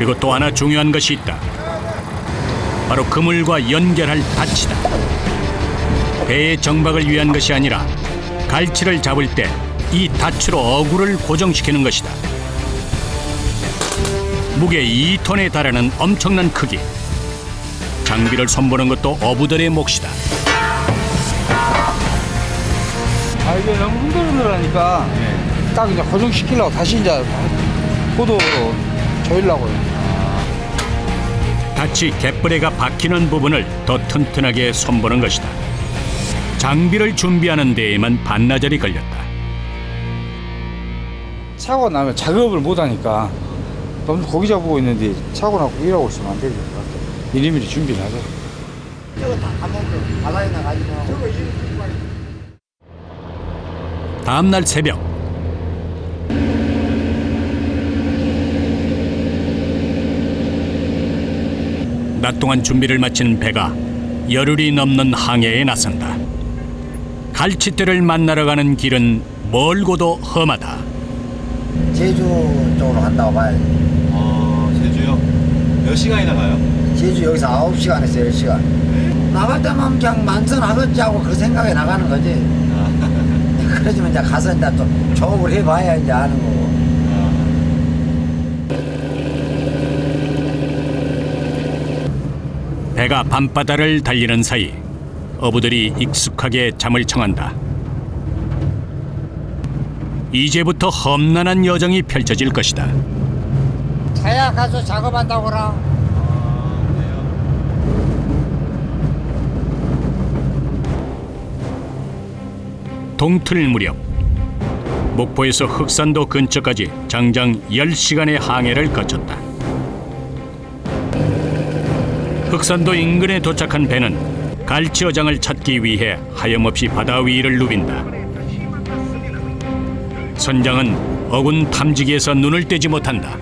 그리고 또 하나 중요한 것이 있다. 바로 그물과 연결할 닫이다. 배의 정박을 위한 것이 아니라 갈치를 잡을 때 이 닫으로 어구를 고정시키는 것이다. 무게 2톤에 달하는 엄청난 크기. 장비를 손보는 것도 어부들의 몫이다. 이게 너무 흔들흔들하니까 딱 이제 고정시키려고 다시 이제 고도로 조이려고요. 닫이 갯벌에가 박히는 부분을 더 튼튼하게 손보는 것이다. 장비를 준비하는 데에만 반나절이 걸렸다. 사고 나면 작업을 못 하니까 너무 고기 잡고 있는데 사고 나고 일하고 있으면 안 될 것 같아요. 미리미리 준비를 하죠. 저거 다 감옥도 바다에 나가지고 저거 다음 날 새벽, 낮 동안 준비를 마친 배가 열흘이 넘는 항해에 나선다. 갈치떼를 만나러 가는 길은 멀고도 험하다. 제주 쪽으로 간다고 봐야지. 제주요? 몇 시간이나 가요? 제주 여기서 9시간에서 10시간. 나갈 때만 그냥 만선하겠지 하고 그 생각에 나가는 거지. 그러지만 이제 가서 이제 또 조업을 해봐야 이제 아는 거고. 배가 밤바다를 달리는 사이 어부들이 익숙하게 잠을 청한다. 이제부터 험난한 여정이 펼쳐질 것이다. 자야 가서 작업한다고 그라. 동틀 무렵 목포에서 흑산도 근처까지 장장 10시간의 항해를 거쳤다. 흑산도 인근에 도착한 배는 갈치 어장을 찾기 위해 하염없이 바다 위를 누빈다. 선장은 어군 탐지기에서 눈을 떼지 못한다.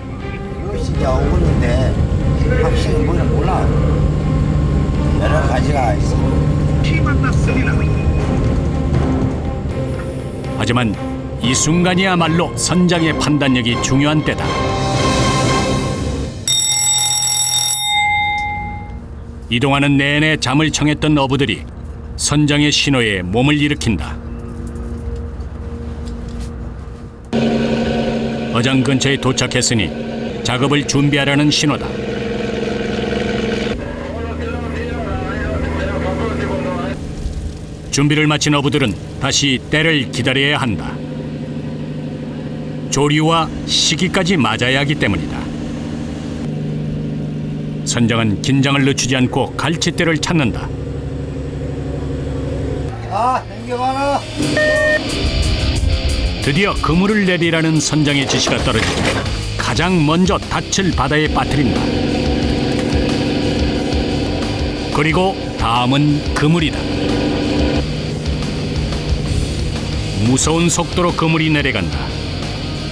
이것이 이제 어군인데 확실히 뭐는 몰라. 여러 가지가 있어. 하지만 이 순간이야말로 선장의 판단력이 중요한 때다. 이동하는 내내 잠을 청했던 어부들이 선장의 신호에 몸을 일으킨다. 어장 근처에 도착했으니 작업을 준비하라는 신호다. 준비를 마친 어부들은 다시 때를 기다려야 한다. 조류와 시기까지 맞아야 하기 때문이다. 선장은 긴장을 늦추지 않고 갈치대를 찾는다. 땡겨봐라. 드디어 그물을 내리라는 선장의 지시가 떨어지고 가장 먼저 닻을 바다에 빠뜨린다. 그리고 다음은 그물이다. 무서운 속도로 그물이 내려간다.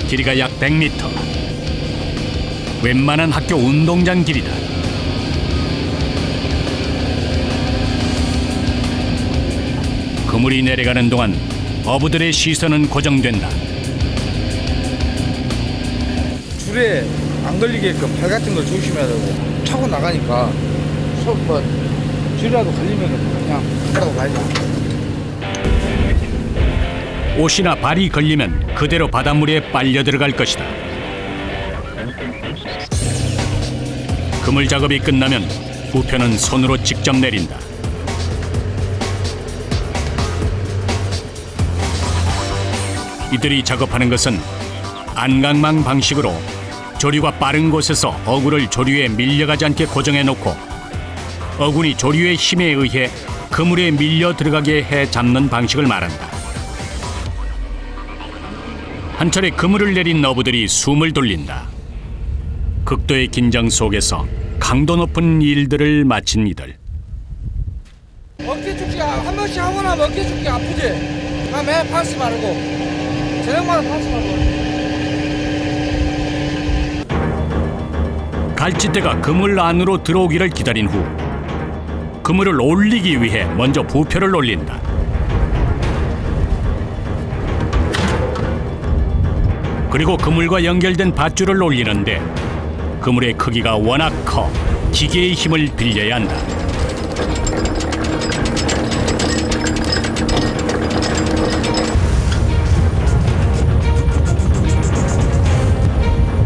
길이가 약 100m. 웬만한 학교 운동장 길이다. 그물이 내려가는 동안 어부들의 시선은 고정된다. 줄에 안 걸리게끔 발 같은 걸 조심해야 되고 차고 나가니까 줄이라도 걸리면 그냥 하라고 가야죠. 옷이나 발이 걸리면 그대로 바닷물에 빨려 들어갈 것이다. 그물 작업이 끝나면 부표는 손으로 직접 내린다. 이들이 작업하는 것은 안강망 방식으로 조류가 빠른 곳에서 어구를 조류에 밀려가지 않게 고정해 놓고 어군이 조류의 힘에 의해 그물에 밀려 들어가게 해 잡는 방식을 말한다. 한 차례 그물을 내린 어부들이 숨을 돌린다. 극도의 긴장 속에서 강도 높은 일들을 마친 이들. 어깨 죽기 한 번씩 하고 나면 어깨 죽기 아프지? 매 파스 바르고 저녁마다 파스 바르고. 갈치대가 그물 안으로 들어오기를 기다린 후 그물을 올리기 위해 먼저 부표를 올린다. 그리고 그물과 연결된 밧줄을 올리는데 그물의 크기가 워낙 커 기계의 힘을 빌려야 한다.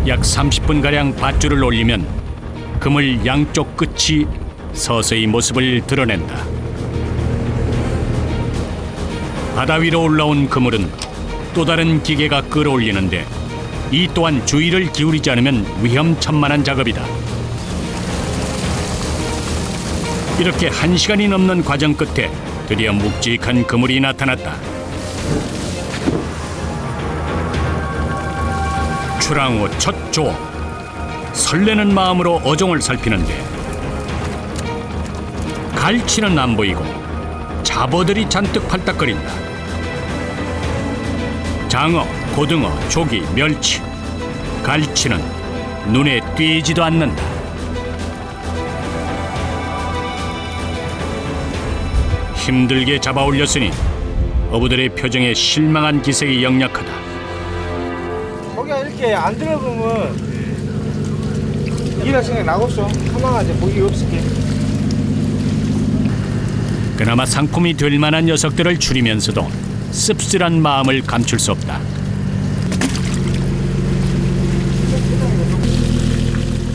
약 30분가량 밧줄을 올리면 그물 양쪽 끝이 서서히 모습을 드러낸다. 바다 위로 올라온 그물은 또 다른 기계가 끌어올리는데 이 또한 주의를 기울이지 않으면 위험천만한 작업이다. 이렇게 1시간이 넘는 과정 끝에 드디어 묵직한 그물이 나타났다. 출항 후 첫 조업. 설레는 마음으로 어종을 살피는데 갈치는 안 보이고 잡어들이 잔뜩 팔딱거린다. 장어, 고등어, 조기, 멸치, 갈치는 눈에 띄지도 않는다. 힘들게 잡아 올렸으니 어부들의 표정에 실망한 기색이 역력하다. 고기가 이렇게 안 들어보면 이라 생각 나겠어. 하나가 고기 없을게. 그나마 상품이 될 만한 녀석들을 줄이면서도 씁쓸한 마음을 감출 수 없다.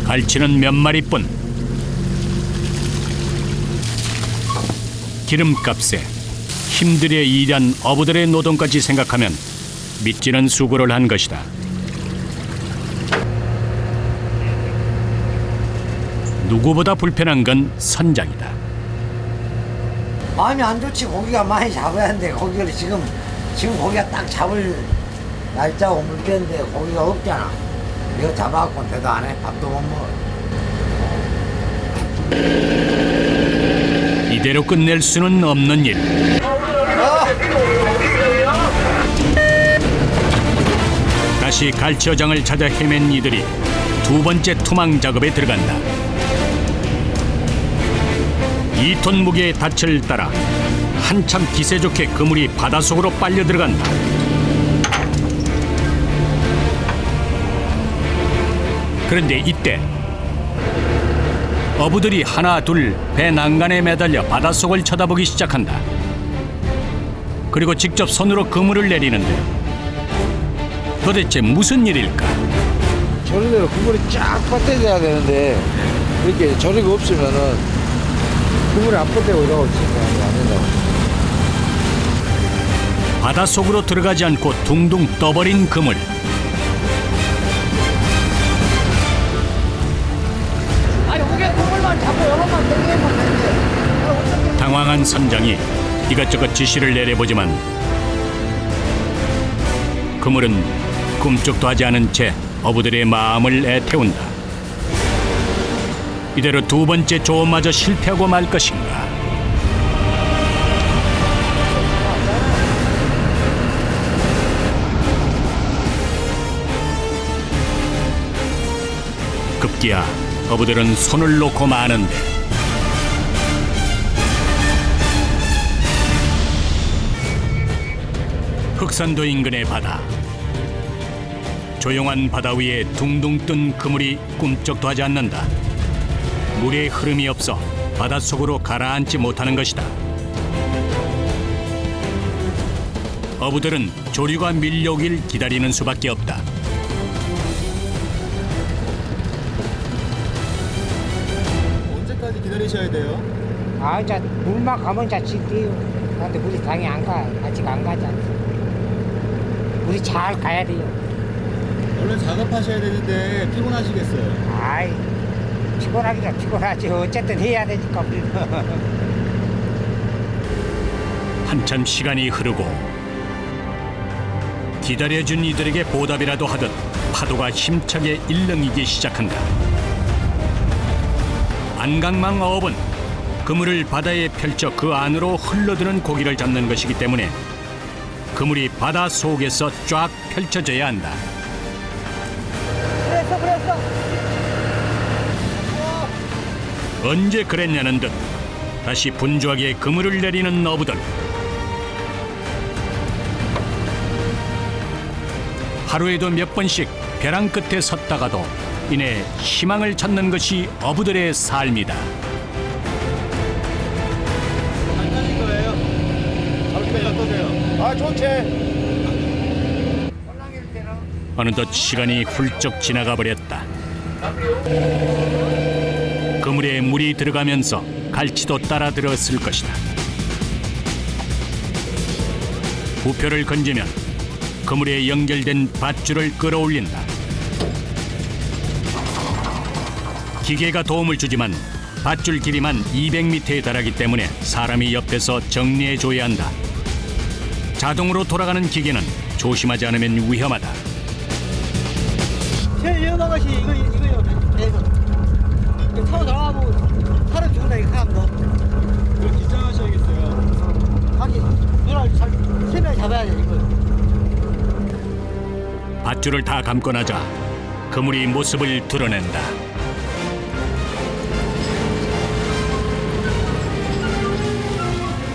갈치는 몇 마리뿐. 기름값에 힘들게 일한 어부들의 노동까지 생각하면 믿지는 수고를 한 것이다. 누구보다 불편한 건 선장이다. 마음이 안 좋지. 고기가 많이 잡아야 하는데 고기를 지금 고기가 딱 잡을 날짜고 물때인데 고기가 없잖아. 이거 잡아갖고 대도 안 해. 밥도 못 먹어. 이대로 끝낼 수는 없는 일. 다시 갈치 어장을 찾아 헤맨 이들이 두 번째 투망 작업에 들어간다. 2톤 무게의 닻을 따라 한참 기세 좋게 그물이 바닷속으로 빨려 들어간다. 그런데 이때 어부들이 하나 둘 배 난간에 매달려 바닷속을 쳐다보기 시작한다. 그리고 직접 손으로 그물을 내리는데 도대체 무슨 일일까? 저리대로 그물이 쫙 뻗대져야 되는데 이렇게 저리가 없으면은 그물이 안 뻗대고 이러고 있으니까 안 된다고. 바닷속으로 들어가지 않고 둥둥 떠버린 그물. 당황한 선장이 이것저것 지시를 내려보지만 그물은 꿈쩍도 하지 않은 채 어부들의 마음을 애태운다. 이대로 두 번째 조업마저 실패하고 말 것인가? 급기야 어부들은 손을 놓고 마는데 흑산도 인근의 바다. 조용한 바다 위에 둥둥 뜬 그물이 꿈쩍도 하지 않는다. 물의 흐름이 없어 바닷속으로 가라앉지 못하는 것이다. 어부들은 조류가 밀려오길 기다리는 수밖에 없다. 언제까지 기다리셔야 돼요? 아, 자 물만 가면 자 질게요. 근데 우리 당이 안 가. 아직 안 가자. 우리 잘 가야 돼요. 얼른 작업하셔야 되는데 피곤하시겠어요? 아이, 피곤하기가 피곤하지. 어쨌든 해야 되니까 우리는. 한참 시간이 흐르고 기다려준 이들에게 보답이라도 하듯 파도가 힘차게 일렁이기 시작한다. 안강망 어업은 그물을 바다에 펼쳐 그 안으로 흘러드는 고기를 잡는 것이기 때문에 그물이 바다 속에서 쫙 펼쳐져야 한다. 그랬어. 언제 그랬냐는 듯 다시 분주하게 그물을 내리는 어부들. 하루에도 몇 번씩 벼랑 끝에 섰다가도 이내 희망을 찾는 것이 어부들의 삶이다. 장난인 거예요? 잡기까지 어떠세요? 아, 좋지. 어느덧 시간이 훌쩍 지나가 버렸다. 그물에 물이 들어가면서 갈치도 따라 들었을 것이다. 부표를 건지면 그물에 연결된 밧줄을 끌어올린다. 기계가 도움을 주지만 밧줄 길이만 200m에 달하기 때문에 사람이 옆에서 정리해줘야 한다. 자동으로 돌아가는 기계는 조심하지 않으면 위험하다. 제일 위험한 것이 이거요. 계속 이거 타고 나가면 살을 죽는다 이거 사람도. 그걸 긴장하셔야겠어요. 자기 눈을 잘 세면 잡아야 돼 이거. 밧줄을 다 감고 나자 그물이 모습을 드러낸다.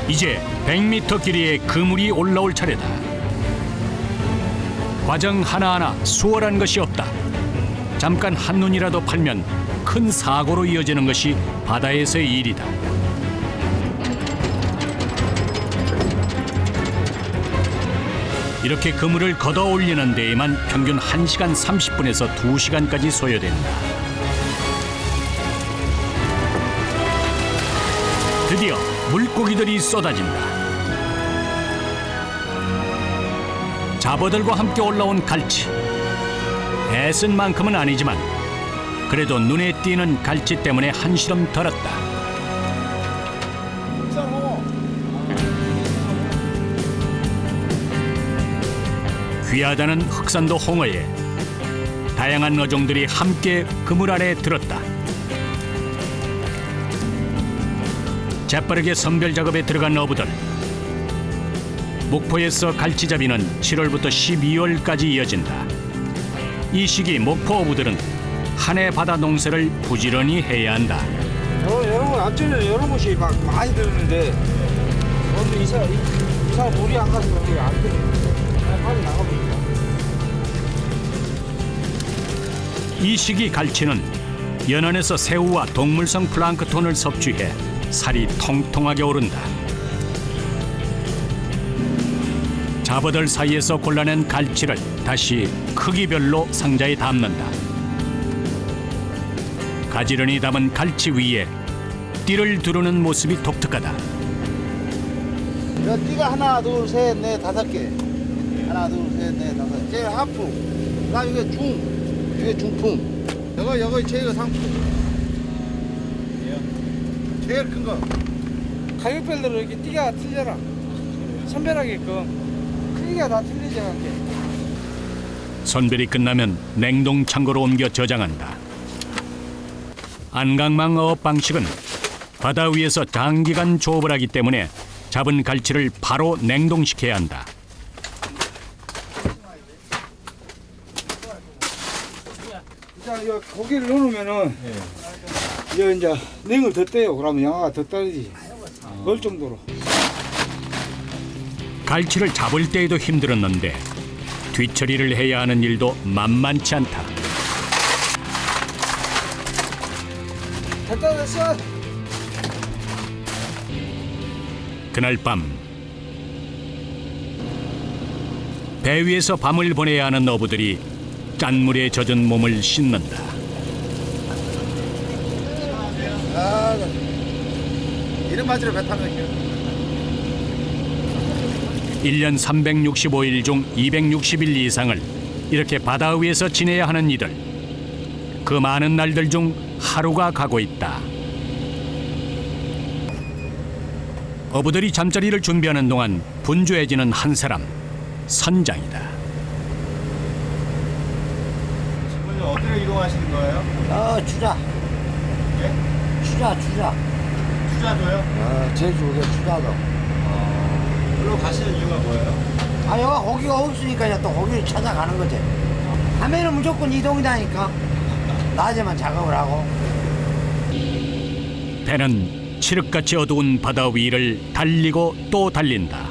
이제 100m 길이의 그물이 올라올 차례다. 과정 하나하나 수월한 것이 없다. 잠깐 한눈이라도 팔면 큰 사고로 이어지는 것이 바다에서의 일이다. 이렇게 그물을 걷어 올리는 데에만 평균 1시간 30분에서 2시간까지 소요된다. 드디어 물고기들이 쏟아진다. 잡어들과 함께 올라온 갈치. 애쓴 만큼은 아니지만 그래도 눈에 띄는 갈치 때문에 한시름 덜었다. 귀하다는 흑산도 홍어에 다양한 어종들이 함께 그물 안에 들었다. 재빠르게 선별 작업에 들어간 어부들. 목포에서 갈치잡이는 7월부터 12월까지 이어진다. 이 시기 목포 어부들은 한 해 바다 농사를 부지런히 해야 한다. 여러분 앞전에 여러 곳이 막 많이 들었는데 오늘 이 사람 물이 안 가서 여기 안 들어. 빨리 나가보니까. 이 시기 갈치는 연안에서 새우와 동물성 플랑크톤을 섭취해 살이 통통하게 오른다. 잡어들 사이에서 골라낸 갈치를 다시 크기별로 상자에 담는다. 가지런히 담은 갈치 위에 띠를 두르는 모습이 독특하다. 야, 띠가 하나, 둘, 셋, 넷, 5개. 하나, 둘, 셋, 넷, 5개. 제일 하품. 그다음 이게 중. 이게 중품. 이거 제일 상품. 제일 큰 거. 가격별로 이렇게 띠가 틀려라. 선별하게끔. 크기가 다 틀리지 않게. 선별이 끝나면 냉동 창고로 옮겨 저장한다. 안강망 어업 방식은 바다 위에서 장기간 조업을 하기 때문에 잡은 갈치를 바로 냉동시켜야 한다. 자, 이거 고기를 넣으면은 이거 이제 냉을 더 떼요. 그러면 양화가 더 떨어지지. 그럴 정도로. 갈치를 잡을 때에도 힘들었는데 뒤처리를 해야 하는 일도 만만치 않다. 됐다 됐어. 그날 밤 배 위에서 밤을 보내야 하는 어부들이 짠물에 젖은 몸을 씻는다. 아, 이런 맛으로 배 타면 1년 365일 중 260일 이상을 이렇게 바다 위에서 지내야 하는 이들. 그 많은 날들 중 하루가 가고 있다. 어부들이 잠자리를 준비하는 동안 분주해지는 한 사람, 선장이다. 지금 어디로 이동하시는 거예요? 주자. 예? 주자. 투자도요? 어, 제주도 주자도. 그리고 가시는 이유가 뭐예요? 아, 여기 고기가 없으니까 이제 또 고기를 찾아가는 거지. 밤에는 무조건 이동이다니까. 낮에만 작업을 하고. 배는 칠흑같이 어두운 바다 위를 달리고 또 달린다.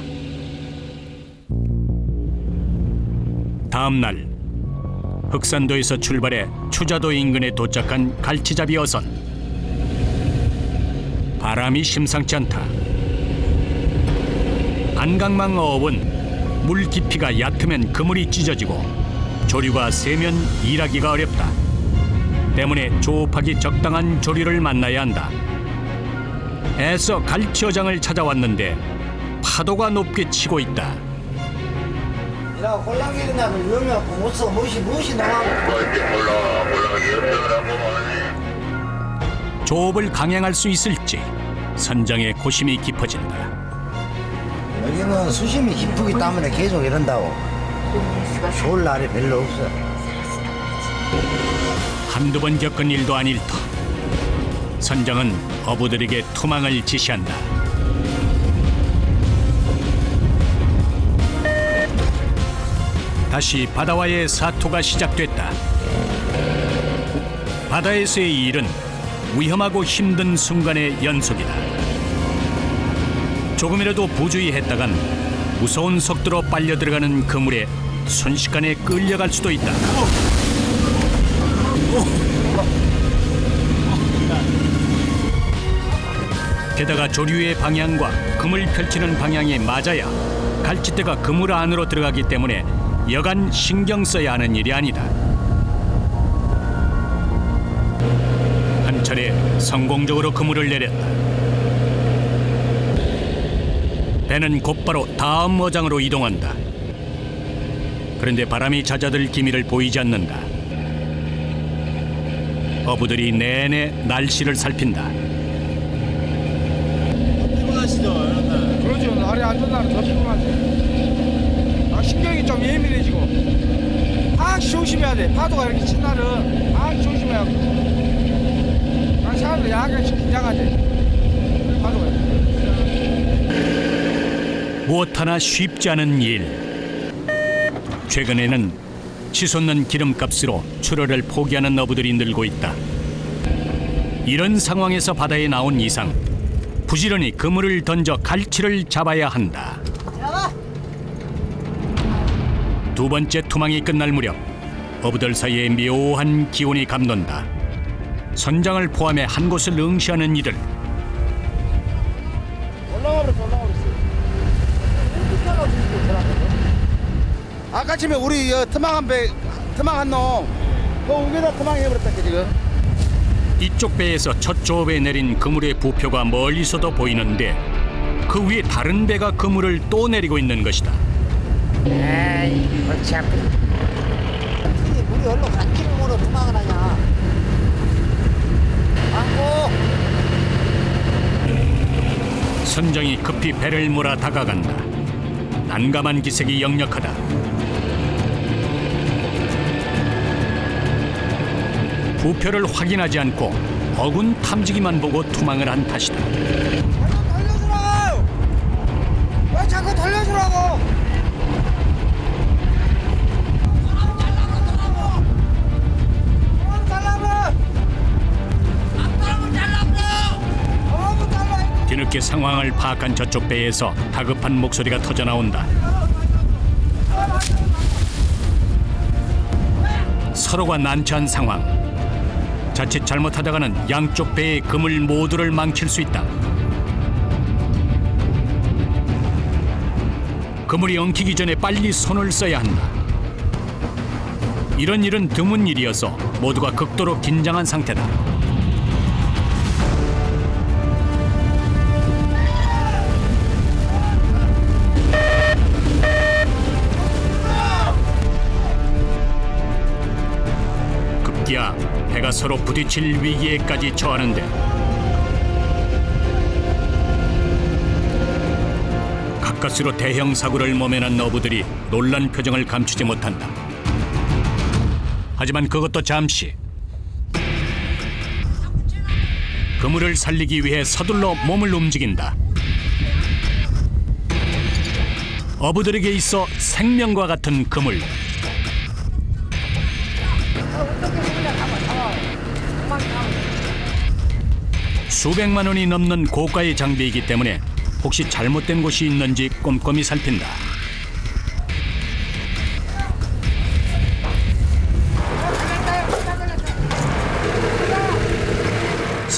다음 날 흑산도에서 출발해 추자도 인근에 도착한 갈치잡이 어선. 바람이 심상치 않다. 안강망 어업은 물 깊이가 얕으면 그물이 찢어지고 조류가 세면 일하기가 어렵다. 때문에 조업하기 적당한 조류를 만나야 한다. 애써 갈치 어장을 찾아왔는데 파도가 높게 치고 있다. 야, 홀랑이는 나는 위험해갖고 못 써. 무엇이 나와. 조업을 강행할 수 있을지 선장의 고심이 깊어진다. 여기는 수심이 깊기 때문에 계속 이런다고. 좋을 날이 별로 없어. 한두 번 겪은 일도 아닐 터. 선장은 어부들에게 투망을 지시한다. 다시 바다와의 사투가 시작됐다. 바다에서의 일은 위험하고 힘든 순간의 연속이다. 조금이라도 부주의했다간 무서운 속도로 빨려 들어가는 그물에 순식간에 끌려갈 수도 있다. 게다가 조류의 방향과 그물 펼치는 방향이 맞아야 갈치대가 그물 안으로 들어가기 때문에 여간 신경 써야 하는 일이 아니다. 한 차례 성공적으로 그물을 내렸다. 배는 곧바로 다음 어장으로 이동한다. 그런데 바람이 잦아들 기미를 보이지 않는다. 어부들이 내내 날씨를 살핀다. 피곤하시죠, 이런 날? 그러죠. 날이 안 좋은 날은 더 피곤하지. 신경이 좀 예민해지고. 조심해야 돼. 파도가 이렇게 친 날은 조심해야 돼. 사람들 약간씩 긴장하지. 파도가. 무엇 하나 쉽지 않은 일. 최근에는 치솟는 기름값으로 출하를 포기하는 어부들이 늘고 있다. 이런 상황에서 바다에 나온 이상 부지런히 그물을 던져 갈치를 잡아야 한다. 두 번째 투망이 끝날 무렵 어부들 사이에 묘한 기운이 감돈다. 선장을 포함해 한 곳을 응시하는 이들. 올라가버렸어. 아까 집에 우리 트망한 놈, 그 우개다 트망해버렸다 지금. 이쪽 배에서 첫 조업에 내린 그물의 부표가 멀리서도 보이는데 그 위에 다른 배가 그물을 또 내리고 있는 것이다. 에이, 골치 아프다. 우리 얼른 같이 몸으로 도망을 하냐. 안고. 선장이 급히 배를 몰아 다가간다. 난감한 기색이 역력하다. 부표를 확인하지 않고 어군 탐지기만 보고 투망을 한 탓이다. 달려주라고! 왜 자꾸 달려주라고! 뒤늦게 상황을 파악한 저쪽 배에서 다급한 목소리가 터져나온다. 서로가 난처한 상황. 자칫 잘못하다가는 양쪽 배의 그물 모두를 망칠 수 있다. 그물이 엉키기 전에 빨리 손을 써야 한다. 이런 일은 드문 일이어서 모두가 극도로 긴장한 상태다. 급기야 배가 서로 부딪힐 위기에까지 처하는데 가까스로 대형 사고를 모면한 어부들이 놀란 표정을 감추지 못한다. 하지만 그것도 잠시. 그물을 살리기 위해 서둘러 몸을 움직인다. 어부들에게 있어 생명과 같은 그물. 수백만 원이 넘는 고가의 장비이기 때문에 혹시 잘못된 곳이 있는지 꼼꼼히 살핀다.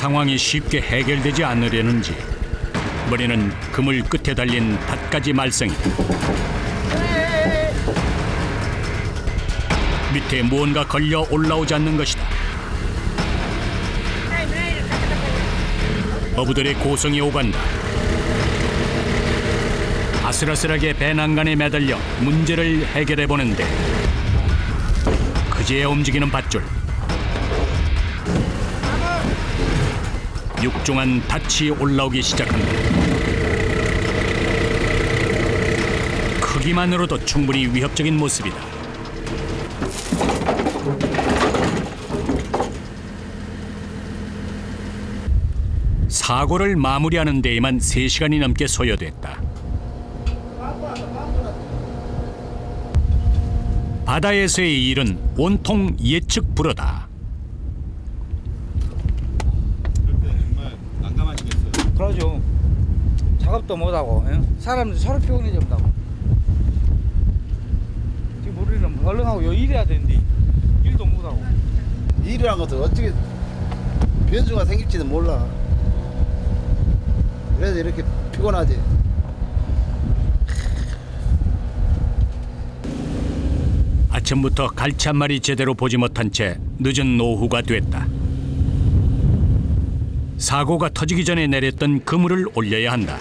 상황이 쉽게 해결되지 않으려는지 이번에는 그물 끝에 달린 닷가지 말썽이 밑에 무언가 걸려 올라오지 않는 것이다. 어부들의 고성이 오간다. 아슬아슬하게 배 난간에 매달려 문제를 해결해 보는데 그제야 움직이는 밧줄. 육중한 닻이 올라오기 시작한다. 크기만으로도 충분히 위협적인 모습이다. 사고를 마무리하는 데에만 3시간이 넘게 소요됐다. 바다에서의 일은 온통 예측 불허다. 정말 난감하시겠어요. 그러죠. 작업도 못하고 사람들 서로 피곤해진다고. 지금 우리는 얼른 하고 요 일해야 되는데 일도 못하고. 일이란 것도 어떻게 변수가 생길지도 몰라. 그래서 이렇게 피곤하지. 아침부터 갈치 한 마리 제대로 보지 못한 채 늦은 오후가 됐다. 사고가 터지기 전에 내렸던 그물을 올려야 한다.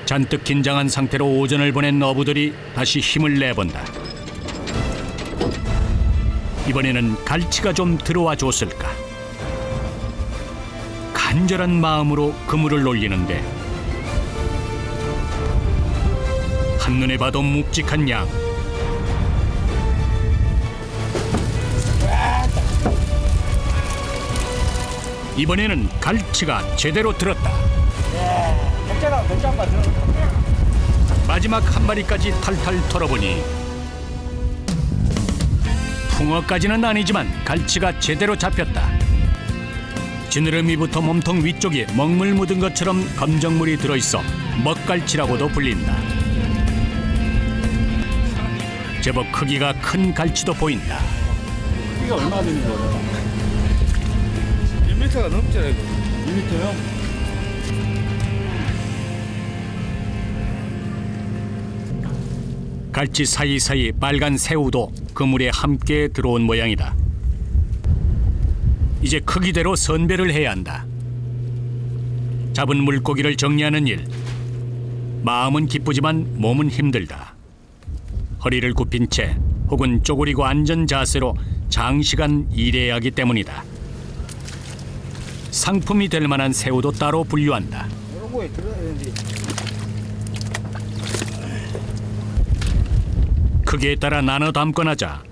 잔뜩 긴장한 상태로 오전을 보낸 어부들이 다시 힘을 내본다. 이번에는 갈치가 좀 들어와 줬을까? 간절한 마음으로 그물을 올리는데 한눈에 봐도 묵직한 양. 이번에는 갈치가 제대로 들었다. 마지막 한 마리까지 탈탈 털어보니 풍어까지는 아니지만 갈치가 제대로 잡혔다. 지느러미부터 몸통 위쪽에 먹물 묻은 것처럼 검정물이 들어있어 먹갈치라고도 불린다. 제법 크기가 큰 갈치도 보인다. 크기가 얼마나 되는 거예요? 1m가 넘잖아요. 이거. 2m요? 갈치 사이사이 빨간 새우도 그물에 함께 들어온 모양이다. 이제 크기대로 선별을 해야 한다. 잡은 물고기를 정리하는 일. 마음은 기쁘지만 몸은 힘들다. 허리를 굽힌 채 혹은 쪼그리고 앉은 자세로 장시간 일해야 하기 때문이다. 상품이 될 만한 새우도 따로 분류한다. 이런 거에 들어야 되는데. 크기에 따라 나눠 담곤 하자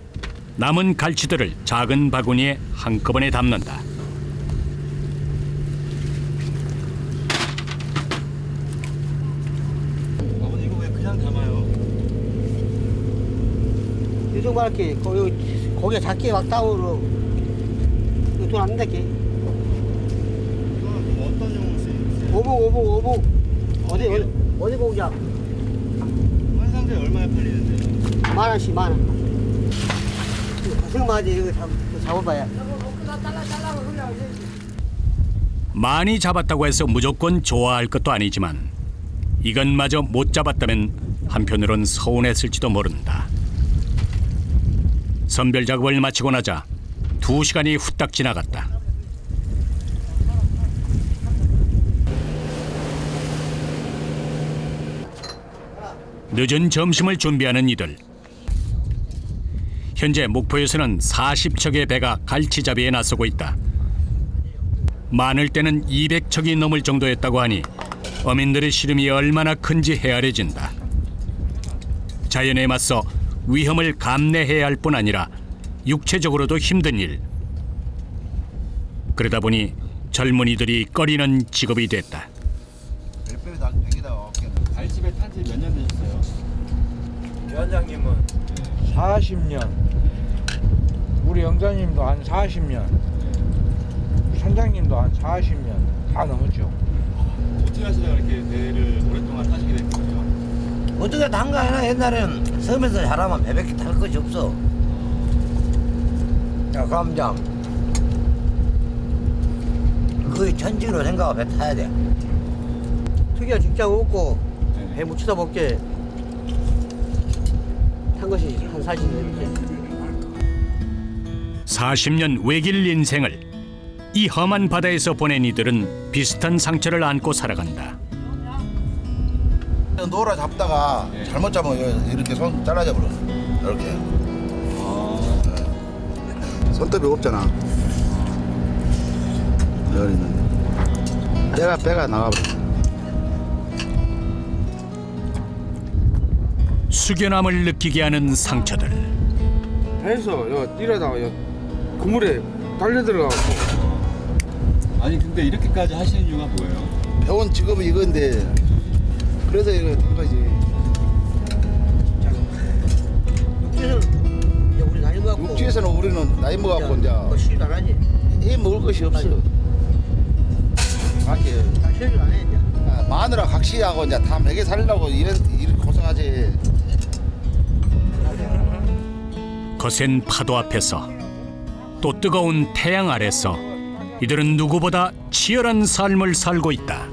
남은 갈치들을 작은 바구니에 한꺼번에 담는다. 아버님 이거 왜 그냥 담아요? 요즘 말할게 거기에 작게 막 따오로 돈 안 낸다게. 이거는 뭐 어떤 용으로 쓰세요? 오복 어디 보자. 한 상자에 얼마에 팔리는데요? 10,000원씩 10,000원. 고생마지 이거 잡아봐야. 많이 잡았다고 해서 무조건 좋아할 것도 아니지만 이것마저 못 잡았다면 한편으론 서운했을지도 모른다. 선별 작업을 마치고 나자 2시간이 후딱 지나갔다. 늦은 점심을 준비하는 이들. 현재 목포에서는 40척의 배가 갈치잡이에 나서고 있다. 많을 때는 200척이 넘을 정도였다고 하니 어민들의 시름이 얼마나 큰지 헤아려진다. 자연에 맞서 위험을 감내해야 할 뿐 아니라 육체적으로도 힘든 일. 그러다 보니 젊은이들이 꺼리는 직업이 됐다. 몇 배에 다 100이다 어깨는. 갈치배 탄지 몇 년 되셨어요? 위원장님은 40년. 우리 영자님도 한 40년. 선장님도 한 40년. 다 넘었죠. 어떻게 하시다가 이렇게 배를 오랫동안 타시게 된 거예요? 어떻게 단가해나 옛날에는 섬에서 잘하면 배밖에 탈 것이 없어. 야, 그럼 이제 거의 천지로 생각하고 배 타야 돼. 특이한 직장 없고 네. 배 묻히다 먹게 탄 것이 한 40년 됐지. 40년 외길 인생을 이 험한 바다에서 보낸 이들은 비슷한 상처를 안고 살아간다. 노라 잡다가 잘못 잡으면 이렇게 손 잘라져 버려. 이렇게. 손톱이 없잖아. 여기 있는. 배가 나가버려. 숙연함을 느끼게 하는 상처들. 배에서 이러다가 그물에 달려 들어가고 아니 근데 이렇게까지 하시는 이유가 뭐예요? 배운 직업이 이건데 그래서 이거 한 거지. 육지에서는 이제 우리 나이 먹고 육지에서는 우리는 나이 먹었고 이제 뭐 쉬도 안 하지. 이 먹을 것이 없어. 가게 다 쉬도 안 해, 이제. 마누라 각시하고 이제 다 먹여 살려고 이렇게 고생하지. 거센 파도 앞에서 또 뜨거운 태양 아래서 이들은 누구보다 치열한 삶을 살고 있다.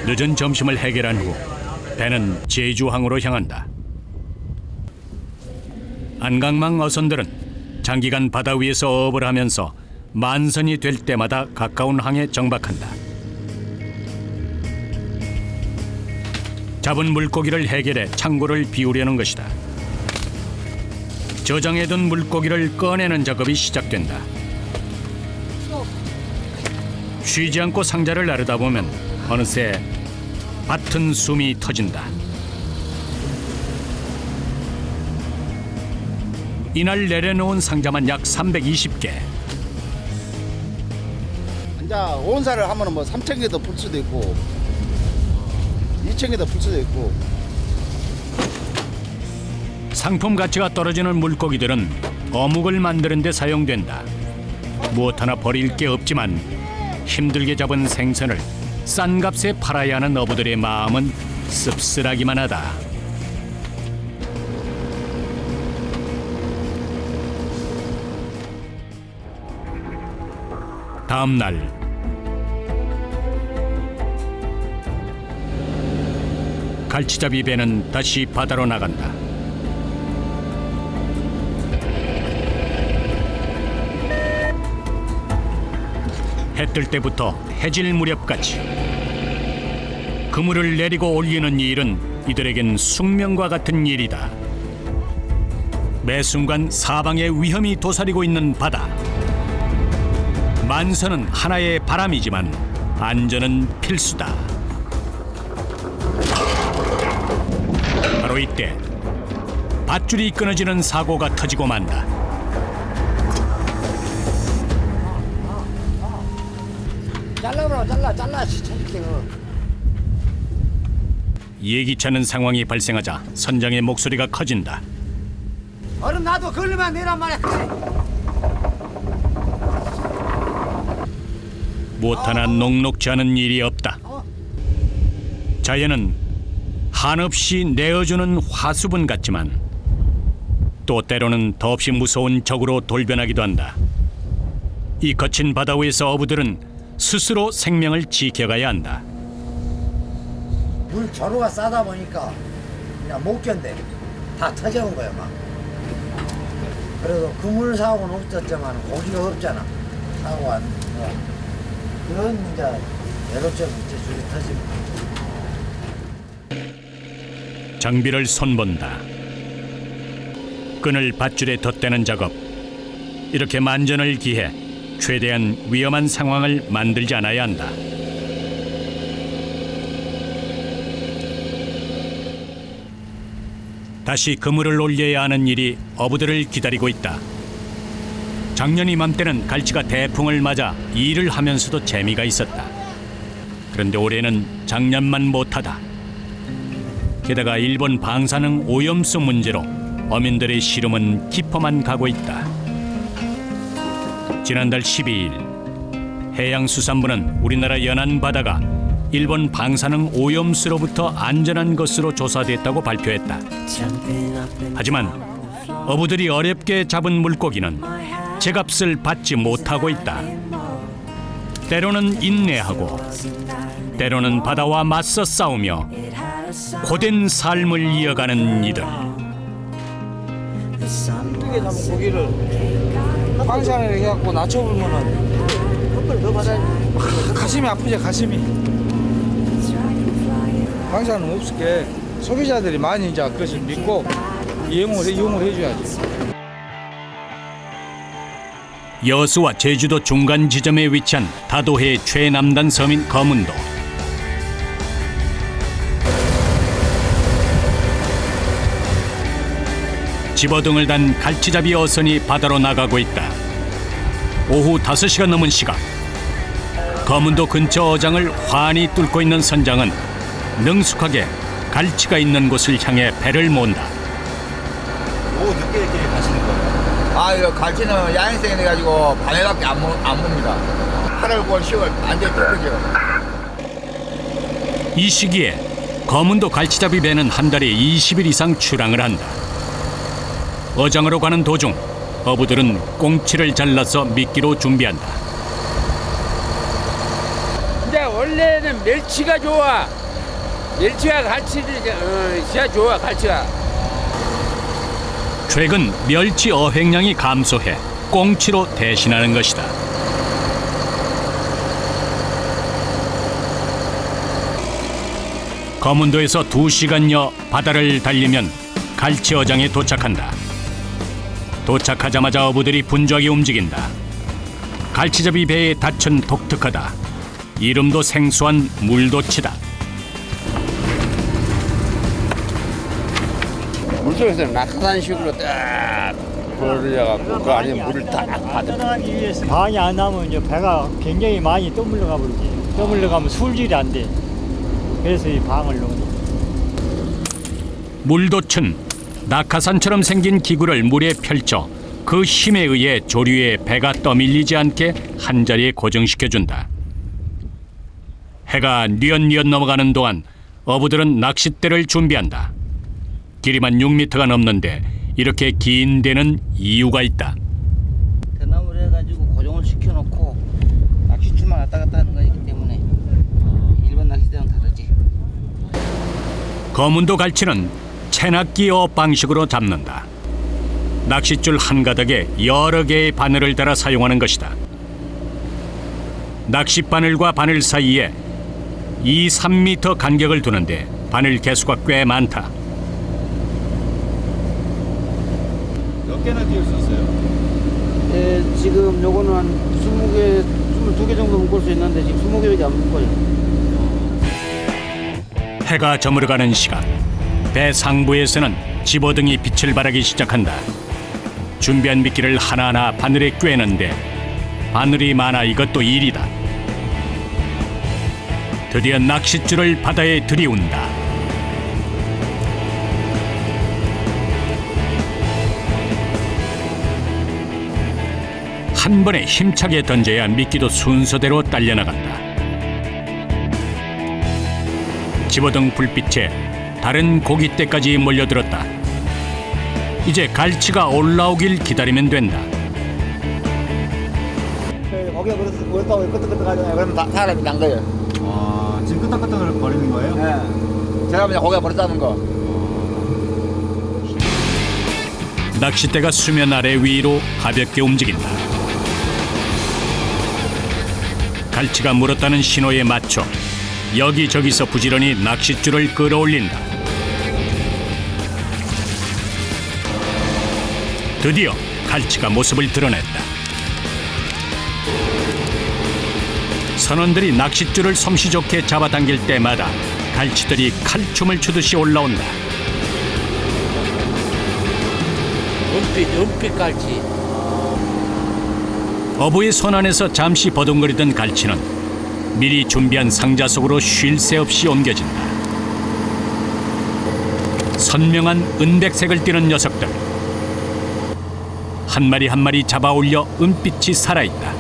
늦은 점심을 해결한 후 배는 제주항으로 향한다. 안강망 어선들은 장기간 바다 위에서 어업을 하면서 만선이 될 때마다 가까운 항에 정박한다. 잡은 물고기를 해결해 창고를 비우려는 것이다. 저장해둔 물고기를 꺼내는 작업이 시작된다. 쉬지 않고 상자를 나르다 보면 어느새 밭은 숨이 터진다. 이날 내려놓은 상자만 약 320개. 이제 온사를 하면은 뭐 3,000개도 풀 수도 있고 2,000개도 풀 수도 있고. 상품 가치가 떨어지는 물고기들은 어묵을 만드는 데 사용된다. 무엇 하나 버릴 게 없지만 힘들게 잡은 생선을 싼 값에 팔아야 하는 어부들의 마음은 씁쓸하기만 하다. 다음 날 갈치잡이 배는 다시 바다로 나간다. 해 뜰 때부터 해질 무렵까지 그물을 내리고 올리는 일은 이들에겐 숙명과 같은 일이다. 매 순간 사방에 위험이 도사리고 있는 바다. 만선은 하나의 바람이지만 안전은 필수다. 바로 이때 밧줄이 끊어지는 사고가 터지고 만다. 잘라 예기치 않은 상황이 발생하자 선장의 목소리가 커진다. 얼음 나도 걸리면 내란 말이야. 무엇 하나 녹록지 않은 일이 없다. 자연은 한없이 내어주는 화수분 같지만 또 때로는 더없이 무서운 적으로 돌변하기도 한다. 이 거친 바다 위에서 어부들은 스스로 생명을 지켜가야 한다. 물 조류가 싸다 보니까 그냥 못 견뎌. 다 터져온 거야 막. 그래도 그물 사고는 없었지만 고기가 없잖아. 사고 안. 그런 이제 외로점 이제 줄이 터지고. 장비를 손본다. 끈을 밧줄에 덧대는 작업. 이렇게 만전을 기해 최대한 위험한 상황을 만들지 않아야 한다. 다시 그물을 올려야 하는 일이 어부들을 기다리고 있다. 작년 이맘때는 갈치가 대풍을 맞아 일을 하면서도 재미가 있었다. 그런데 올해는 작년만 못하다. 게다가 일본 방사능 오염수 문제로 어민들의 시름은 깊어만 가고 있다. 지난달 12일 해양수산부는 우리나라 연안 바다가 일본 방사능 오염수로부터 안전한 것으로 조사됐다고 발표했다. 하지만 어부들이 어렵게 잡은 물고기는 제값을 받지 못하고 있다. 때로는 인내하고 때로는 바다와 맞서 싸우며 고된 삶을 이어가는 이들. 크게 잡은 고기를 방사를 해갖고 낮춰보면은 가슴이 아프지, 가슴이. 방사는 없을게 소비자들이 많이 이제 그것을 믿고 이용을 해줘야지. 여수와 제주도 중간 지점에 위치한 다도해의 최남단 섬인 거문도. 집어등을 단 갈치잡이 어선이 바다로 나가고 있다. 오후 5시가 넘은 시각. 거문도 근처 어장을 환히 뚫고 있는 선장은 능숙하게 갈치가 있는 곳을 향해 배를 몬다. 오후 늦게 이렇게 가시는 거예요? 아, 이거 갈치는 야행성이 돼가지고 밤에밖에 안 봅니다. 8월, 9월, 10월 완전히 뚫리죠. 이 시기에 거문도 갈치잡이 배는 한 달에 20일 이상 출항을 한다. 어장으로 가는 도중 어부들은 꽁치를 잘라서 미끼로 준비한다. 근데 원래는 멸치가 좋아. 멸치가 갈치가 좋아, 갈치가. 최근 멸치 어획량이 감소해 꽁치로 대신하는 것이다. 거문도에서 2시간여 바다를 달리면 갈치 어장에 도착한다. 도착하자마자 어부들이 분주하게 움직인다. 갈치잡이 배의 닻은 독특하다. 이름도 생소한 물도치다. 물속에서는 낙하산식으로 딱 벌려갖고 그 안에 물을 딱 받아. 방이 안 나면 이제 배가 굉장히 많이 떠물러가 버리지. 떠물러가면 술질이 안 돼. 그래서 이 방을 놓는. 물도치는 낙하산처럼 생긴 기구를 물에 펼쳐 그 힘에 의해 조류에 배가 떠밀리지 않게 한자리에 고정시켜준다. 해가 뉘엿뉘엿 넘어가는 동안 어부들은 낚싯대를 준비한다. 길이만 6m가 넘는데 이렇게 긴 데는 이유가 있다. 대나무를 해가지고 고정을 시켜놓고 낚싯줄만 왔다 갔다 하는 거기 때문에 일반 낚싯대랑 다르지. 거문도 갈치는 채낚기 어업 방식으로 잡는다. 낚싯줄 한 가닥에 여러 개의 바늘을 달아 사용하는 것이다. 낚싯바늘과 바늘 사이에 2-3m 간격을 두는데 바늘 개수가 꽤 많다. 몇 개나 띄울 수 있어요? 예, 지금 요거는 한 20개, 22개 정도 묶을 수 있는데 지금 20개밖에 안 묶어요. 해가 저물어가는 시각, 배 상부에서는 집어등이 빛을 발하기 시작한다. 준비한 미끼를 하나하나 바늘에 꿰는데 바늘이 많아 이것도 일이다. 드디어 낚싯줄을 바다에 들이운다. 한 번에 힘차게 던져야 미끼도 순서대로 딸려나간다. 집어등 불빛에 다른 고깃대까지 몰려들었다. 이제 갈치가 올라오길 기다리면 된다. 고기가 그렇다고 끄떡끄떡하잖아요. 그러면 사람이 난 거예요. 아, 지금 끄덕끄덕을 버리는 거예요? 네. 제가 그냥 고기가 버렸다는 거. 낚싯대가 수면 아래 위로 가볍게 움직인다. 갈치가 물었다는 신호에 맞춰 여기저기서 부지런히 낚싯줄을 끌어올린다. 드디어 갈치가 모습을 드러냈다. 선원들이 낚싯줄을 솜씨 좋게 잡아당길 때마다 갈치들이 칼춤을 추듯이 올라온다. 은빛 갈치. 어부의 손 안에서 잠시 버둥거리던 갈치는 미리 준비한 상자 속으로 쉴 새 없이 옮겨진다. 선명한 은백색을 띠는 녀석들. 한 마리 한 마리 잡아 올려 은빛이 살아있다.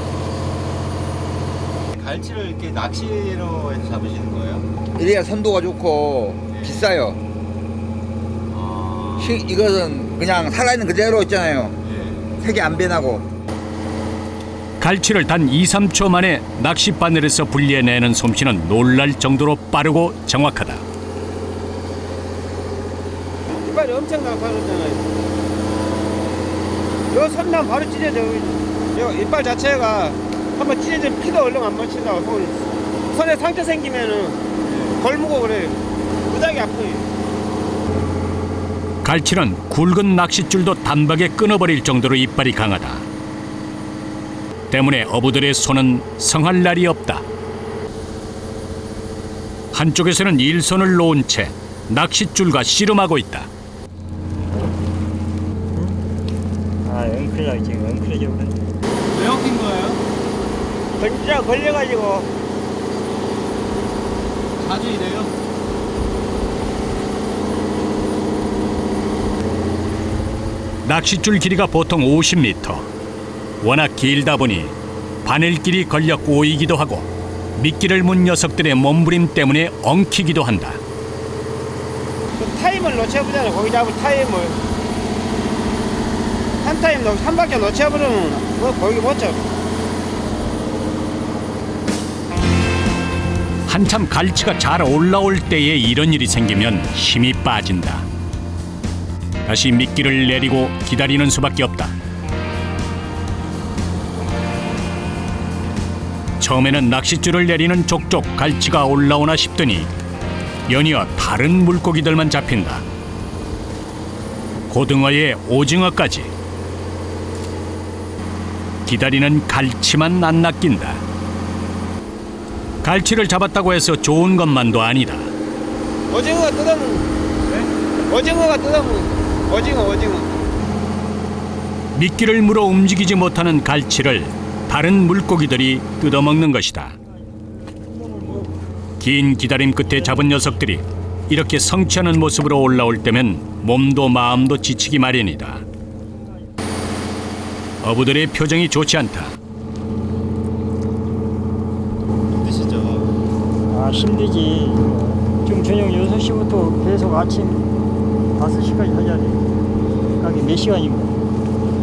갈치를 이렇게 낚시로 해서 잡으시는 거예요? 이래야 선도가 좋고 비싸요. 이것은 그냥 살아있는 그대로 있잖아요. 색이 안 변하고. 갈치를 단 2, 3초 만에 낚싯바늘에서 분리해내는 솜씨는 놀랄 정도로 빠르고 정확하다. 이빨이 엄청 강하잖아요. 요 손만 바로 찢어져. 요 이빨 자체가 한번 찢어지면 피도 얼른 안 맺힌다고. 손에 상처 생기면은 걸무고 그래요. 무지하게 아프요. 갈치는 굵은 낚싯줄도 단박에 끊어버릴 정도로 이빨이 강하다. 때문에 어부들의 손은 성할 날이 없다. 한쪽에서는 일손을 놓은 채 낚싯줄과 씨름하고 있다. 아, 엉클려 지금 엉클려져 그런데. 왜 엉킨 거예요? 진짜 걸려가지고. 자주 이래요? 낚싯줄 길이가 보통 50m. 워낙 길다 보니 바늘길이 걸려 꼬이기도 하고 미끼를 문 녀석들의 몸부림 때문에 엉키기도 한다. 그 타임을 놓쳐보잖아요. 거기 잡을 타임을. 한 타임 한 바퀴 놓쳐버리면 뭐 거기 못 잡아. 한참 갈치가 잘 올라올 때에 이런 일이 생기면 힘이 빠진다. 다시 미끼를 내리고 기다리는 수밖에 없다. 처음에는 낚싯줄을 내리는 족족 갈치가 올라오나 싶더니 연이어 다른 물고기들만 잡힌다. 고등어에 오징어까지. 기다리는 갈치만 안 낚인다. 갈치를 잡았다고 해서 좋은 것만도 아니다. 오징어가 뜯어먹는. 오징어가 뜯어먹는. 오징어. 미끼를 물어 움직이지 못하는 갈치를 다른 물고기들이 뜯어먹는 것이다. 긴 기다림 끝에 잡은 녀석들이 이렇게 성취하는 모습으로 올라올 때면 몸도 마음도 지치기 마련이다. 어부들의 표정이 좋지 않다. 힘드시죠? 아, 힘들지. 지금 저녁 6시부터 계속 아침 5시까지 하자 돼. 그게 몇 시간이고?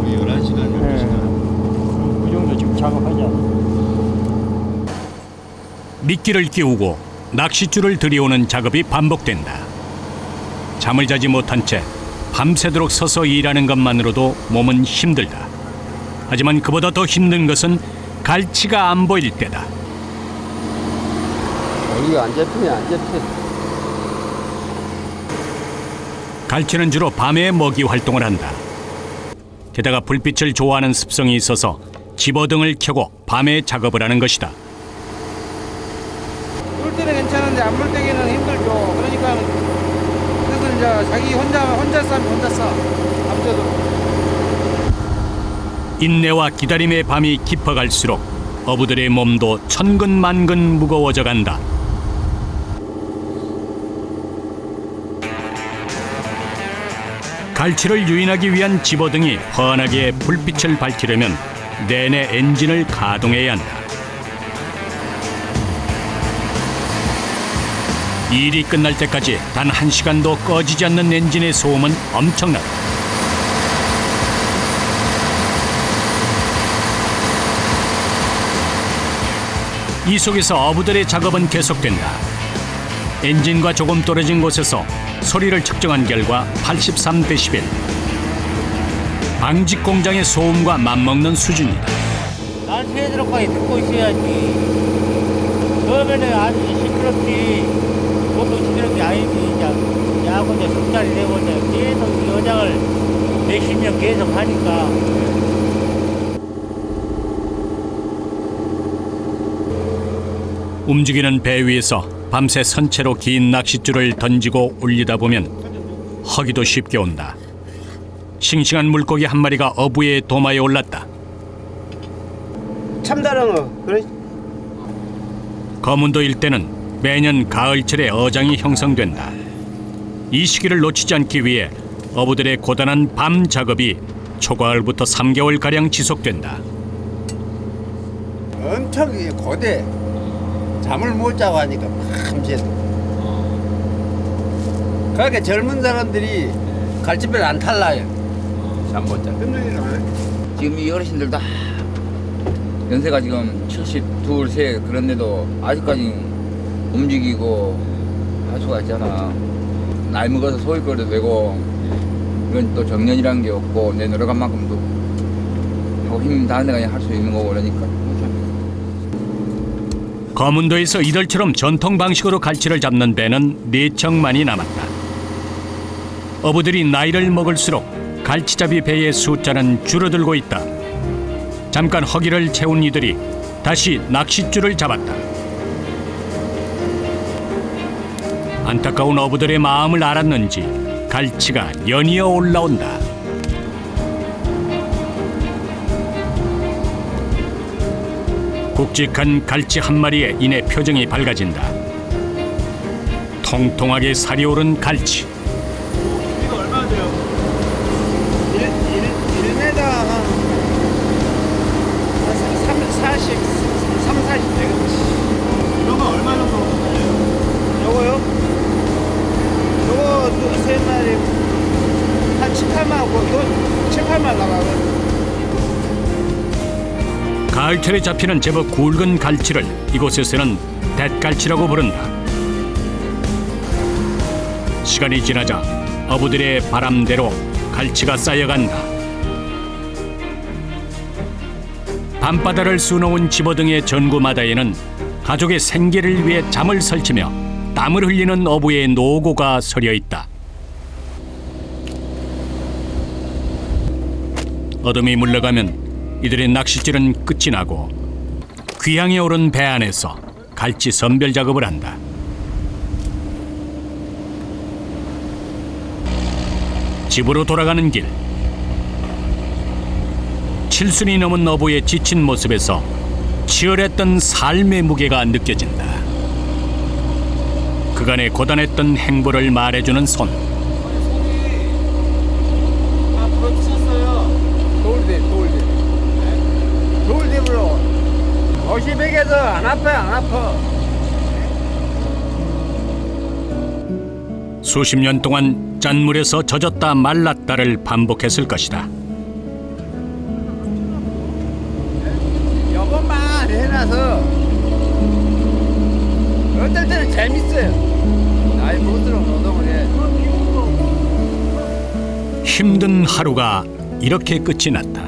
우리 11시간, 12시간. 그 정도 지금 작업하자. 미끼를 끼우고 낚싯줄을 들이오는 작업이 반복된다. 잠을 자지 못한 채 밤새도록 서서 일하는 것만으로도 몸은 힘들다. 하지만 그보다 더 힘든 것은 갈치가 안 보일 때다. 여기가 안 잡히면 안 잡혀. 갈치는 주로 밤에 먹이 활동을 한다. 게다가 불빛을 좋아하는 습성이 있어서 집어등을 켜고 밤에 작업을 하는 것이다. 물 때는 괜찮은데 안 물 때기는 힘들죠. 그러니까 그래서 이제 자기 혼자 싸면 혼자 싸. 밤새도록. 인내와 기다림의 밤이 깊어갈수록 어부들의 몸도 천근만근 무거워져 간다. 갈치를 유인하기 위한 집어등이 환하게 불빛을 밝히려면 내내 엔진을 가동해야 한다. 일이 끝날 때까지 단 1시간도 꺼지지 않는 엔진의 소음은 엄청나다. 이 속에서 어부들의 작업은 계속된다. 엔진과 조금 떨어진 곳에서 소리를 측정한 결과 83데시벨. 방직 공장의 소음과 맞먹는 수준이다. 날 새도록까지 듣고 있어야지. 그러면은 아주 시끄럽지. 보통 시끄러운 게 아니지. 이제 야구 이제 숙자리 되고 이제 계속 이 여장을 몇십 년 계속 하니까. 움직이는 배 위에서 밤새 선체로 긴 낚싯줄을 던지고 올리다 보면 허기도 쉽게 온다. 싱싱한 물고기 한 마리가 어부의 도마에 올랐다. 참다랑어. 그래. 거문도 일대는 매년 가을철에 어장이 형성된다. 이 시기를 놓치지 않기 위해 어부들의 고단한 밤 작업이 초가을부터 3개월가량 지속된다. 엄청 거대. 잠을 못 자고 하니까 밤새도 그러니까 젊은 사람들이 갈치배를 안 탈라요. 잠못 자. 지금 이 어르신들 다 연세가 지금 72, 3 그런데도 아직까지 움직이고 할 수가 있잖아. 나이 먹어서 소일거리도 되고 이건 또 정년이라는 게 없고 내 노력한 만큼도 하고 힘 다한 데가 그냥 할 수 있는 거고 그러니까. 거문도에서 이들처럼 전통 방식으로 갈치를 잡는 배는 4척만이 남았다. 어부들이 나이를 먹을수록 갈치잡이 배의 숫자는 줄어들고 있다. 잠깐 허기를 채운 이들이 다시 낚싯줄을 잡았다. 안타까운 어부들의 마음을 알았는지 갈치가 연이어 올라온다. 굵직한 갈치 한 마리에 이내 표정이 밝아진다. 통통하게 살이 오른 갈치. 이거 얼마나 돼요? 1m 한 40 되겠지. 그러면 얼마 정도 돼요? 요거요? 요거 세 마리 한 7, 8만 원, 7, 8만 나가거든. 가을철에 잡히는 제법 굵은 갈치를 이곳에서는 뱃갈치라고 부른다. 시간이 지나자 어부들의 바람대로 갈치가 쌓여간다. 밤바다를 수놓은 집어등의 전구마다에는 가족의 생계를 위해 잠을 설치며 땀을 흘리는 어부의 노고가 서려 있다. 어둠이 물러가면 이들의 낚싯줄은 끝이 나고 귀향에 오른 배 안에서 갈치 선별 작업을 한다. 집으로 돌아가는 길. 7순이 넘은 어부의 지친 모습에서 치열했던 삶의 무게가 느껴진다. 그간의 고단했던 행보를 말해주는 손. 돌대불로 50백에서 안 아파요, 안 아파. 수십 년 동안 짠물에서 젖었다 말랐다를 반복했을 것이다. 요것만 해놔서 어떨 때는 재밌어요. 나이 먹을수록 노동을 해. 힘든 하루가 이렇게 끝이 났다.